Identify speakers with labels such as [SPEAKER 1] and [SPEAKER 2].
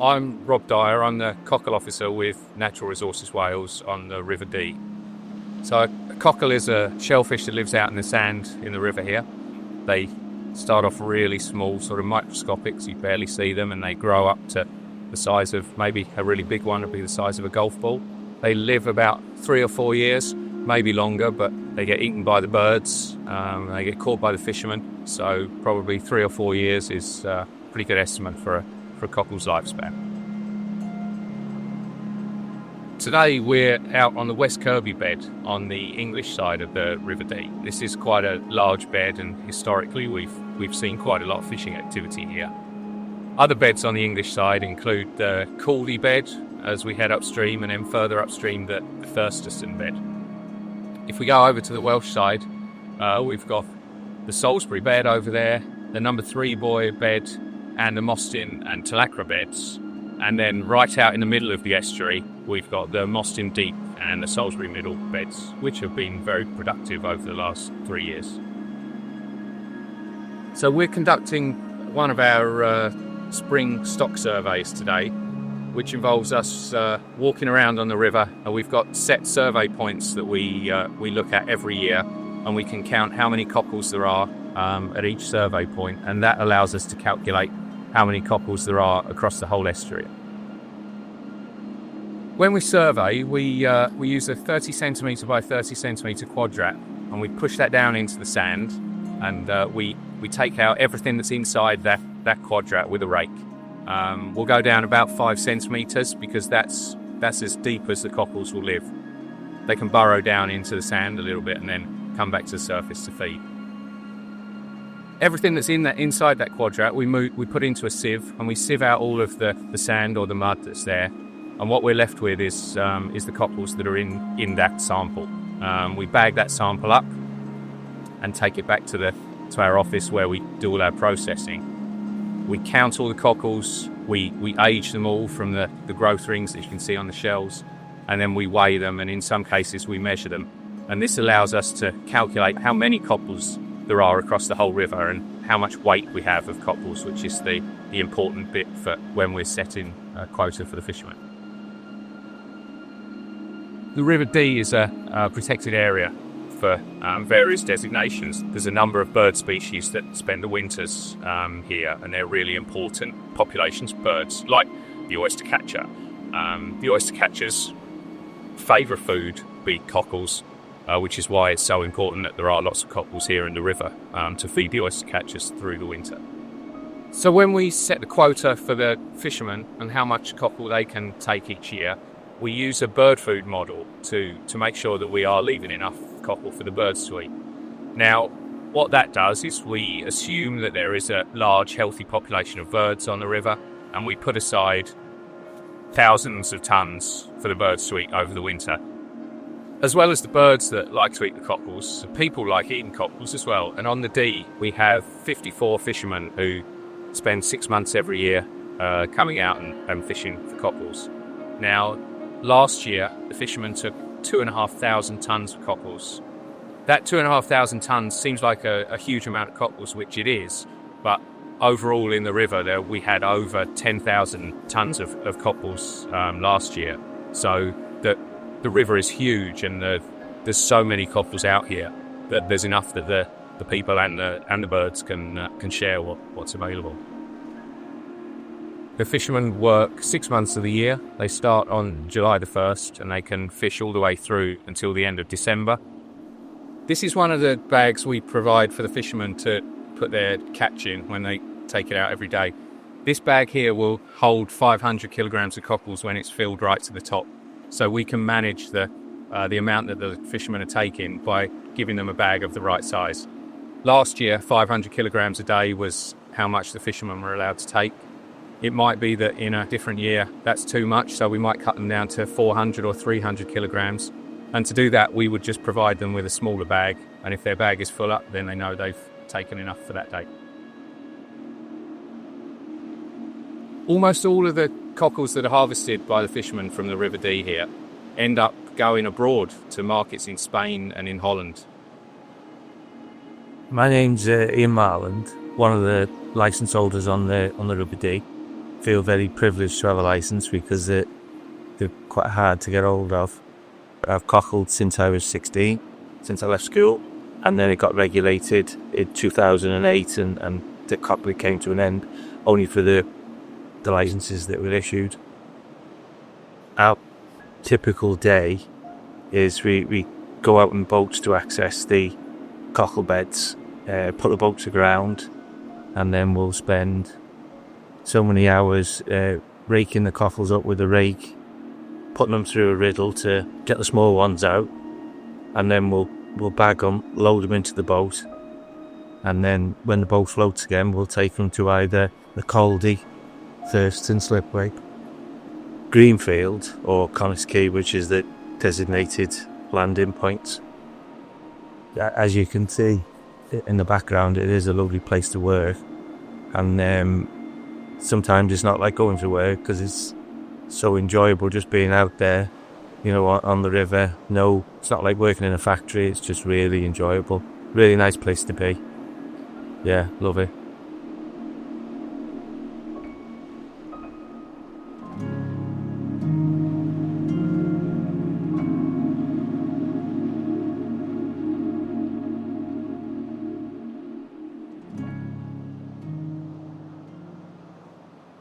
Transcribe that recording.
[SPEAKER 1] I'm Rob Dyer. I'm the Cockle officer with Natural Resources Wales on the River Dee. So a cockle is a shellfish that lives out in the sand in the river here. They start off really small, sort of microscopic, so you barely see them, and they grow up to the size of maybe a really big one would be the size of a golf ball. They live about 3 or 4 years, maybe longer, but they get eaten by the birds, they get caught by the fishermen, so probably 3 or 4 years is a pretty good estimate for a cockle's lifespan. Today we're out on the West Kirby bed on the English side of the River Dee. This is quite a large bed, and historically we've seen quite a lot of fishing activity here. Other beds on the English side include the Cockle bed as we head upstream, and then further upstream the Thurston bed. If we go over to the Welsh side, we've got the Salisbury bed over there, the number 3 buoy bed, and the Mostyn and Talacra beds. And then right out in the middle of the estuary, we've got the Mostyn Deep and the Salisbury Middle beds, which have been very productive over the last 3 years. So we're conducting one of our spring stock surveys today, which involves us walking around on the river, and we've got set survey points that we look at every year, and we can count how many cockles there are at each survey point, and that allows us to calculate how many cockles there are across the whole estuary. When we survey, we use a 30 centimetre by 30 centimetre quadrat, and we push that down into the sand, and we take out everything that's inside that quadrat with a rake. We'll go down about 5 centimetres because that's as deep as the cockles will live. They can burrow down into the sand a little bit and then come back to the surface to feed. Everything that's inside that quadrat, we put into a sieve, and we sieve out all of the sand or the mud that's there. And what we're left with is the cockles that are in that sample. We bag that sample up and take it back to our office where we do all our processing. We count all the cockles, we age them all from the growth rings that you can see on the shells, and then we weigh them, and in some cases we measure them. And this allows us to calculate how many cockles there are across the whole river and how much weight we have of cockles, which is the important bit for when we're setting a quota for the fishermen. The River Dee is a protected area for various designations. There's a number of bird species that spend the winters here, and they're really important populations of birds, like the oyster catcher. The oyster catcher's favourite food be cockles, which is why it's so important that there are lots of cockles here in the river to feed the oyster catchers through the winter. So when we set the quota for the fishermen and how much cockle they can take each year, we use a bird food model to make sure that we are leaving enough cockle for the birds to eat. Now, what that does is we assume that there is a large, healthy population of birds on the river, and we put aside thousands of tonnes for the birds to eat over the winter. As well as the birds that like to eat the cockles, people like eating cockles as well. And on the Dee, we have 54 fishermen who spend 6 months every year coming out and fishing for cockles. Now, last year, the fishermen took 2,500 tonnes of cockles. That 2,500 tonnes seems like a huge amount of cockles, which it is, but overall in the river we had over 10,000 tonnes of cockles last year. So the river is huge, and there's so many cockles out here that there's enough that the people and the birds can share what's available. The fishermen work 6 months of the year. They start on July the 1st, and they can fish all the way through until the end of December. This is one of the bags we provide for the fishermen to put their catch in when they take it out every day. This bag here will hold 500 kilograms of cockles when it's filled right to the top. So we can manage the amount that the fishermen are taking by giving them a bag of the right size. Last year, 500 kilograms a day was how much the fishermen were allowed to take. It might be that in a different year that's too much, so we might cut them down to 400 or 300 kilograms. And to do that, we would just provide them with a smaller bag, and if their bag is full up, then they know they've taken enough for that day. Almost all of the cockles that are harvested by the fishermen from the River Dee here end up going abroad to markets in Spain and in Holland.
[SPEAKER 2] My name's Ian Marland, one of the licence holders on the River Dee. feel very privileged to have a licence because they're quite hard to get hold of. I've cockled since I was 16, since I left school, and then it got regulated in 2008 and the cockle came to an end only for the licences that were issued. Our typical day is we go out in boats to access the cockle beds, put the boats aground, and then we'll spend so many hours raking the cockles up with a rake, putting them through a riddle to get the small ones out, and then we'll bag them, load them into the boat, and then when the boat floats again, we'll take them to either the Caldy, Thurston slipway, Greenfield, or Connors Quay, which is the designated landing point. As you can see in the background, it is a lovely place to work, and sometimes it's not like going to work because it's so enjoyable just being out there, on the river. No, it's not like working in a factory. It's just really enjoyable. Really nice place to be. Yeah, love it.